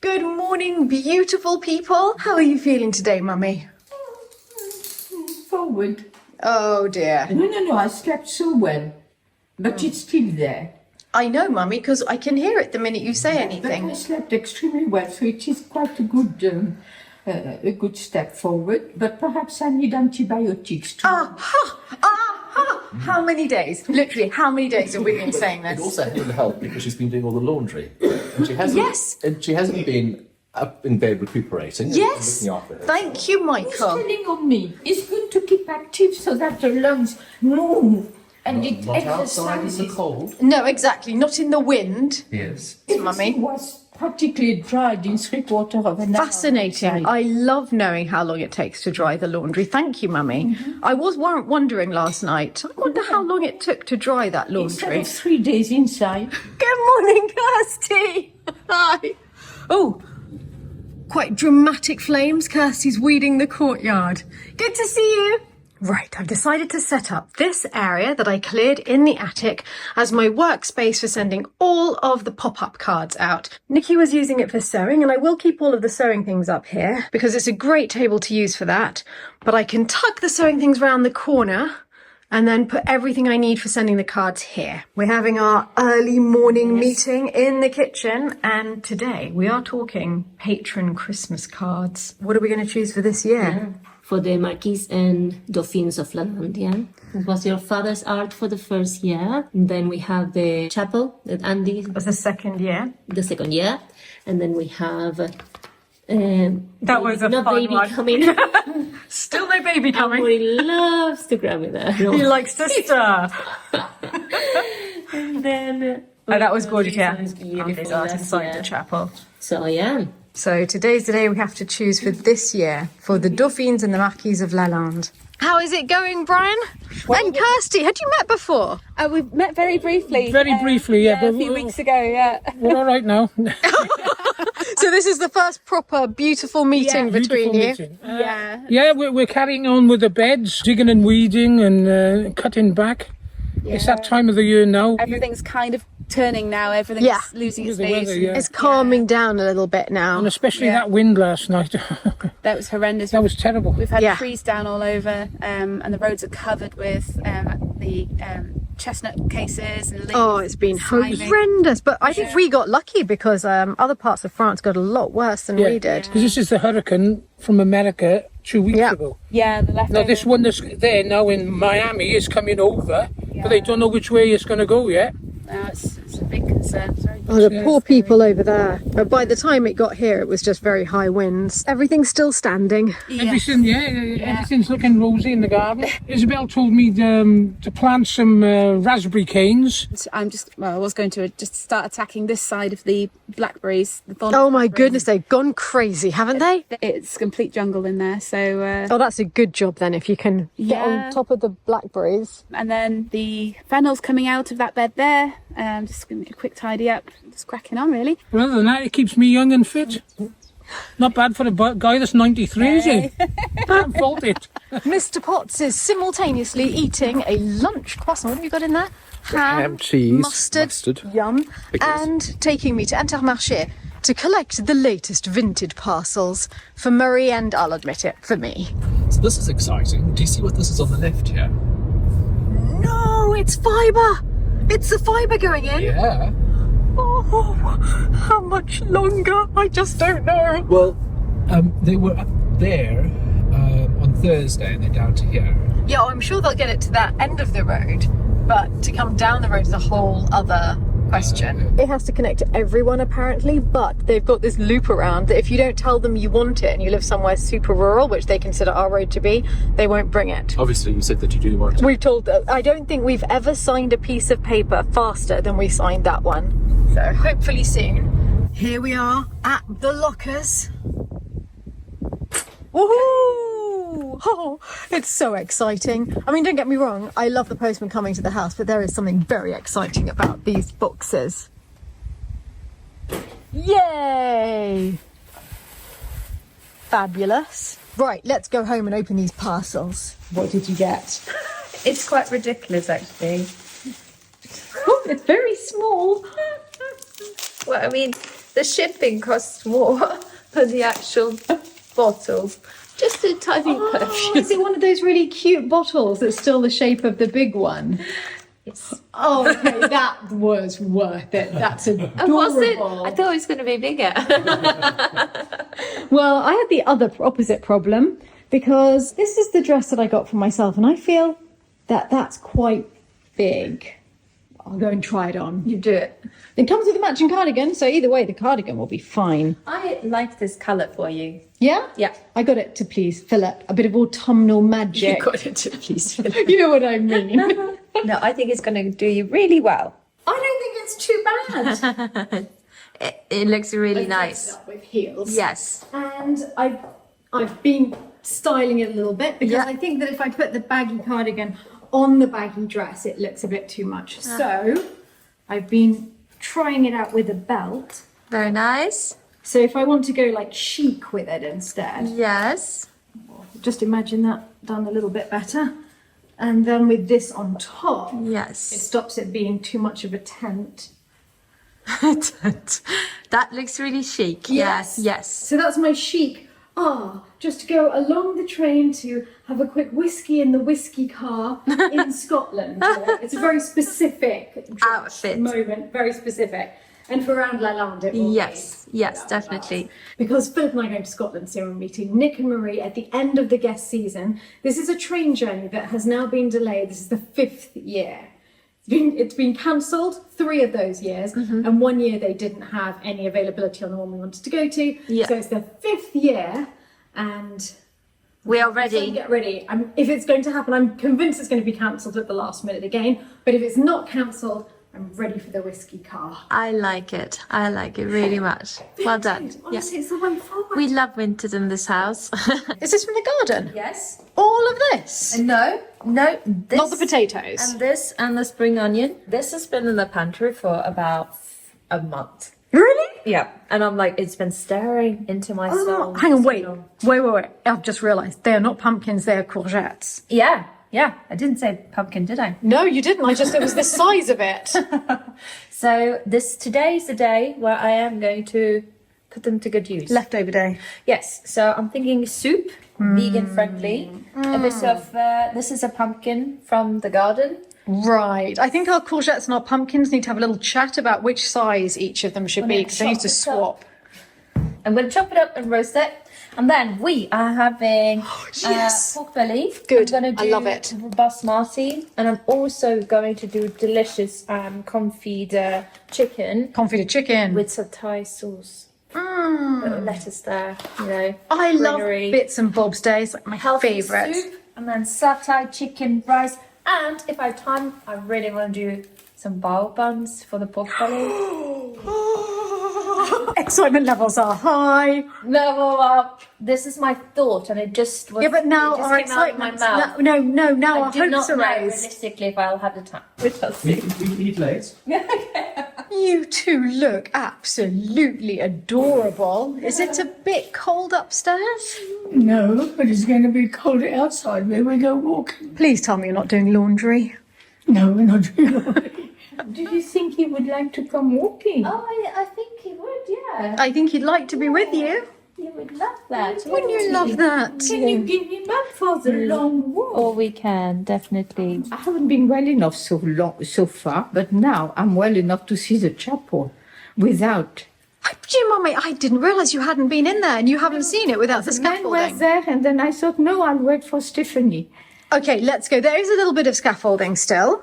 Good morning, beautiful people. How are you feeling today, Mummy? Forward. Oh dear. No, I slept so well. But it's still there. I know, Mummy, because I can hear it the minute you say anything. But I slept extremely well, so it is quite a good step forward. But perhaps I need antibiotics too. How many days? Literally, how many days have we been saying It this? also hasn't helped because she's been doing all the laundry. And she hasn't, Yes. And she hasn't been up in bed recuperating. Yes. And looking after her. Thank you, Who's Michael. telling on me? It's good to keep active so that the lungs move and it Not outside in exercises. the cold. No, exactly. Not in the wind. Yes. Mummy. It was practically dried in 3/4 of an hour. Fascinating. I love knowing how long it takes to dry the laundry. Thank you, Mummy. I was wondering last night. I wonder how long it took to dry that Instead laundry. of 3 days inside. Good morning, Kirsty. Hi. Oh, quite dramatic flames. Kirsty's weeding the courtyard. Good to see you. Right, I've decided to set up this area that I cleared in the attic as my workspace for sending all of the pop-up cards out. Nikki was using it for sewing, and I will keep all of the sewing things up here because it's a great table to use for that. But I can tuck the sewing things around the corner and then put everything I need for sending the cards here. We're having our early morning meeting in the kitchen, and today we are talking patron Christmas cards. What are we going to choose for this year? For the Marquis and Dauphines of Lalande. It was your father's art for the first year. And then we have the chapel that Andy, Was the second year. the second year. And then we have... That was a no fun baby one. coming. Still no baby coming. He loves to grab it there. He likes to stir. And then... Oh, that was gorgeous, yeah. It was beautiful. Andy's art That's- inside yeah. the chapel. So, yeah. So today's the day we have to choose for this year for the Dauphines and the Marquis of Lalande. How is it going, Brian? And Kirsty, had you met before? We met very briefly. Very briefly, yeah, a but few weeks ago, yeah. we're all right now. So this is the first proper beautiful meeting between you. Beautiful meeting. Yeah. We're carrying on with the beds, digging and weeding and cutting back. It's that time of the year now. Everything's kind of turning now. Everything's Yeah. losing its With the face. weather, yeah. It's calming down a little bit now. And especially Yeah. that wind last night. That was horrendous. That was terrible. We've had Yeah. trees down all over, and the roads are covered with the chestnut cases and leaves. Oh, it's been sliding. horrendous. But I think we got lucky because other parts of France got a lot worse than we did. Because this is the hurricane from America 2 weeks Yeah. ago. Yeah, the leftover. Now this one that's there now in Miami is coming over, but they don't know which way it's going to go yet. It's a big concern. It's very Oh, the poor people over there. But by the time it got here, it was just very high winds. Everything's still standing. Everything, everything's looking rosy in the garden. Isabel told me to plant some raspberry canes. I was going to just start attacking this side of the blackberries. The thorn Oh my blackberries. goodness, they've gone crazy, haven't they? It's complete jungle in there, so... Oh, that's a good job then, if you can get Yeah. on top of the blackberries. And then the fennel's coming out of that bed there. Just giving it a quick tidy up. Just cracking on, really. But other than that, it keeps me young and fit. Not bad for a guy that's 93, is he? Can't fault it. Mr. Potts is simultaneously eating a lunch croissant. What have you got in there? Ham, cheese, mustard. Yum. And taking me to Intermarché to collect the latest vintage parcels for Murray and, I'll admit it, for me. So this is exciting. Do you see what this is on the left here? No, it's fibre. It's the fibre going in. Yeah. Oh, how much longer? I just don't know. Well, they were up there on Thursday and they're down to here. Yeah, I'm sure they'll get it to that end of the road, but to come down the road is a whole other question. It has to connect to everyone apparently, but they've got this loop around that if you don't tell them you want it and you live somewhere super rural, which they consider our road to be, they won't bring it. Obviously, you said that you do want it. We've told, I don't think we've ever signed a piece of paper faster than we signed that one. So hopefully soon. Here we are at the lockers. Woohoo! Oh, it's so exciting. I mean, don't get me wrong, I love the postman coming to the house, but there is something very exciting about these boxes. Yay! Fabulous. Right, let's go home and open these parcels. What did you get? It's quite ridiculous, actually. Oh, it's very small. Well, I mean, the shipping costs more than the actual bottles. Just a tiny perfume. Is it one of those really cute bottles that's still the shape of the big one? Yes. Oh, okay, that was worth it. That's adorable. Oh, was it? I thought it was going to be bigger. Well, I had the opposite problem because this is the dress that I got for myself, and I feel that that's quite big. I'll go and try it on. You do it. It comes with a matching cardigan, so either way, the cardigan will be fine. I like this colour for you. Yeah? Yeah. I got it to please Philip. A bit of autumnal magic. You got it to please. You know what I mean. No, I think it's going to do you really well. I don't think it's too bad. It looks really nice. Up with heels. Yes. And I've been styling it a little bit because I think that if I put the baggy cardigan on the baggy dress, it looks a bit too much. So I've been trying it out with a belt. Very nice. So if I want to go like chic with it instead, Yes. just imagine that done a little bit better. And then with this on top, it Yes. stops it being too much of a tent. That looks really chic. Yes. Yes. So that's my chic. Just to go along the train to have a quick whiskey in the whiskey car in Scotland. It's a very specific Outfit. moment, very specific. And for around Lalande it will Yes. be. Yes, definitely. Because Philip and I are going to Scotland soon. We're meeting Nick and Marie at the end of the guest season. This is a train journey that has now been delayed. This is the 5th year. It's been cancelled 3 of those years, and 1 year they didn't have any availability on the one we wanted to go to. Yeah. So it's the 5th year, and We are so ready. get ready. If it's going to happen, I'm convinced it's going to be cancelled at the last minute again. But if it's not cancelled, I'm ready for the whiskey car. I like it. I like it really much. Well done. Honestly, it's the one forward. We love winters in this house. Is this from the garden? Yes. All of this? No, this. Not the potatoes. And this and the spring onion. This has been in the pantry for about a month. Really? Yeah. And I'm like, it's been staring into my soul. Hang on, so wait. long. Wait. I've just realised they are not pumpkins, they are courgettes. Yeah. I didn't say pumpkin, did I? No, you didn't. It was the size of it. So today's the day where I am going to put them to good use. Leftover day. Yes. So I'm thinking soup, vegan friendly. A bit of this is a pumpkin from the garden. Right. I think our courgettes and our pumpkins need to have a little chat about which size each of them should be, because they need to swap. I'm going to chop it up and roast it. And then we are having pork belly. Good. I'm going to I do love it. basmati. And I'm also going to do delicious confit chicken Confit chicken. with some Thai sauce. Little lettuce there, you know. I love greenery. bits and bobs days, like my Healthy favourite. soup, and then satay, chicken, rice. And if I have time, I really want to do some bao buns for the pork belly. Excitement levels are high. No, this is my thought, and it just was. Yeah, but now it just our came out of my excitement. mouth. No, now I our do not hopes are know raised. realistically if I'll have the time. We shall see. We eat late. You two look absolutely adorable. Is it a bit cold upstairs? No, but it's going to be cold outside where we go walking. Please tell me you're not doing laundry. No, we're not doing it. Do you think he would like to come walking? Oh, I think he would, yeah. I think he'd like to be with you. He would love that. Wouldn't you love that? Can you give him up for the long walk? Oh, we can, definitely. I haven't been well enough so far, but now I'm well enough to see the chapel without. Mummy, I didn't realise you hadn't been in there and you haven't seen it without the The man was scaffolding. there, and then I thought, no, I'll wait for Stephanie. Okay, let's go. There is a little bit of scaffolding still,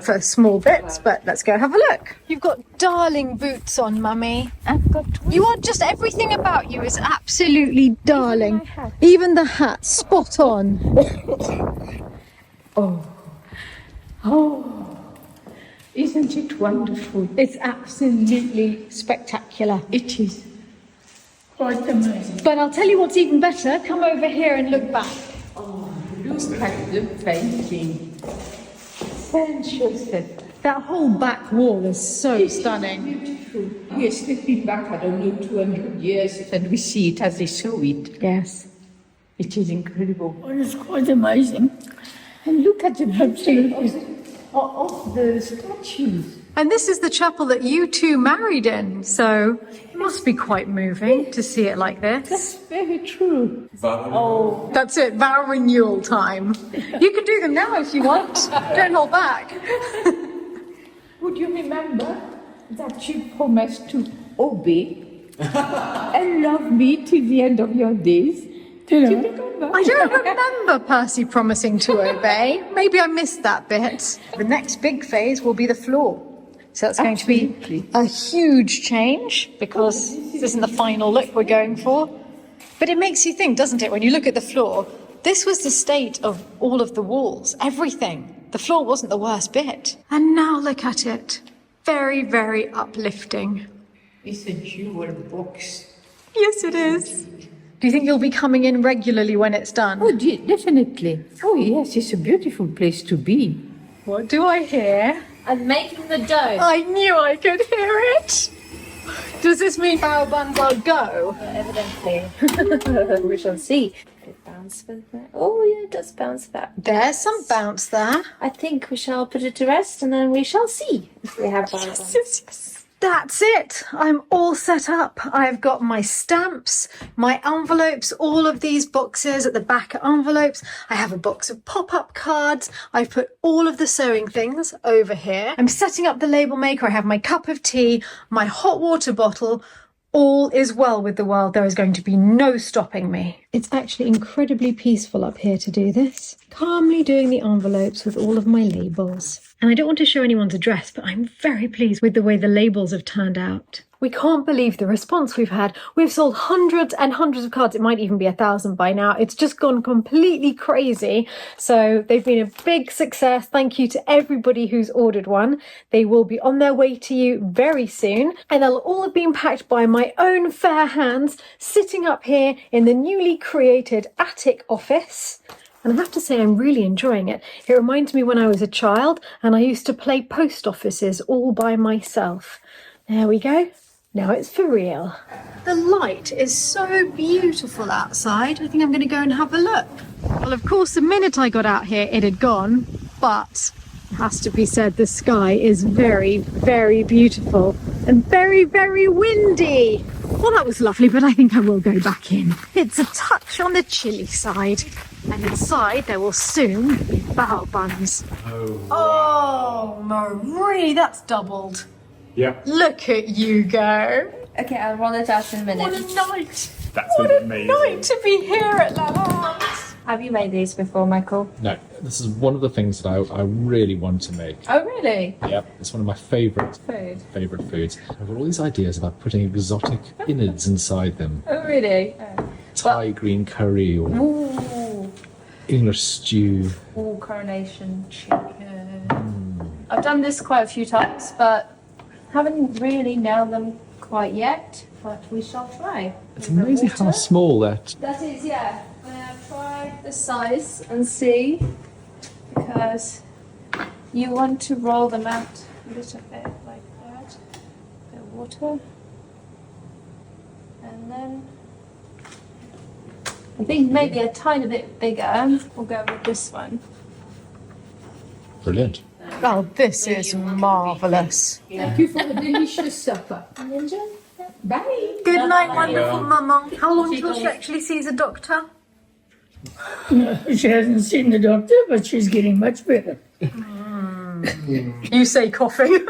for small bits, but let's go have a look. You've got darling boots on, Mummy. I've got You are just, everything about you is absolutely darling. Even the hat, spot on. Isn't it wonderful? It's absolutely spectacular. It is quite amazing. But I'll tell you what's even better. Come over here and look back. Look at the painting. Sensuous. That whole back wall is so stunning. Beautiful. We're stepping back, I don't know, 200 years, and we see it as they saw it. Yes. It is incredible. Oh, it's quite amazing. And look at the beauty of the statues. And this is the chapel that you two married in, so Must be quite moving to see it like this. That's very true. That's it, vow renewal time. You can do them now if you want. Don't hold back. Would you remember that you promised to obey and love me till the end of your days? Do you remember? I don't remember Percy promising to obey. Maybe I missed that bit. The next big phase will be the floor. So that's going to be a huge change because this isn't the final look we're going for. But it makes you think, doesn't it, when you look at the floor, this was the state of all of the walls, everything. The floor wasn't the worst bit. And now look at it. Very, very uplifting. It's a jewel box. Yes, it is. Do you think you'll be coming in regularly when it's done? Oh, definitely. Oh, yes, it's a beautiful place to be. What do I hear? I'm making the dough. I knew I could hear it. Does this mean bao buns are go? Evidently. We shall see. It bounce for that. Oh, yeah, it does bounce back. There's some bounce there. I think we shall put it to rest and then we shall see if we have bao buns. Yes. That's it. I'm all set up. I've got my stamps, my envelopes, all of these boxes at the back are envelopes. I have a box of pop-up cards. I've put all of the sewing things over here. I'm setting up the label maker. I have my cup of tea, my hot water bottle. All is well with the world. There is going to be no stopping me. It's actually incredibly peaceful up here to do this. Calmly doing the envelopes with all of my labels. And I don't want to show anyone's address, but I'm very pleased with the way the labels have turned out. We can't believe the response we've had. We've sold hundreds and hundreds of cards. It might even be 1,000 by now. It's just gone completely crazy. So they've been a big success. Thank you to everybody who's ordered one. They will be on their way to you very soon. And they'll all have been packed by my own fair hands, sitting up here in the newly created attic office. And I have to say, I'm really enjoying it. It reminds me when I was a child and I used to play post offices all by myself. There we go. Now it's for real. The light is so beautiful outside. I think I'm going to go and have a look. Well, of course, the minute I got out here, it had gone. But it has to be said, the sky is very, very beautiful and very, very windy. Well, that was lovely, but I think I will go back in. It's a touch on the chilly side. And inside there will soon be bao buns. Oh, Marie, that's doubled. Yeah. Look at you go. Okay, I'll roll it out in a minute. What a night. That's What a night to be here at Lalande. Have you made these before, Michael? No, this is one of the things that I really want to make. Oh, really? Yep, it's one of my favourite foods. I've got all these ideas about putting exotic innards inside them. Oh, really? Thai green curry or Ooh. English stew. Ooh, coronation chicken. I've done this quite a few times, but haven't really nailed them quite yet. But we shall try. It's amazing how small that. That is, yeah. I'm gonna try the size and see, because you want to roll them out a little bit like that. A bit of water, and then I think maybe a tiny bit bigger. We'll go with this one. Brilliant. Oh, this is marvellous. Thank you for the delicious supper. Ninja. Bye. Good night, wonderful mama. How long till she actually sees a doctor? She hasn't seen the doctor, but she's getting much better. You say coughing.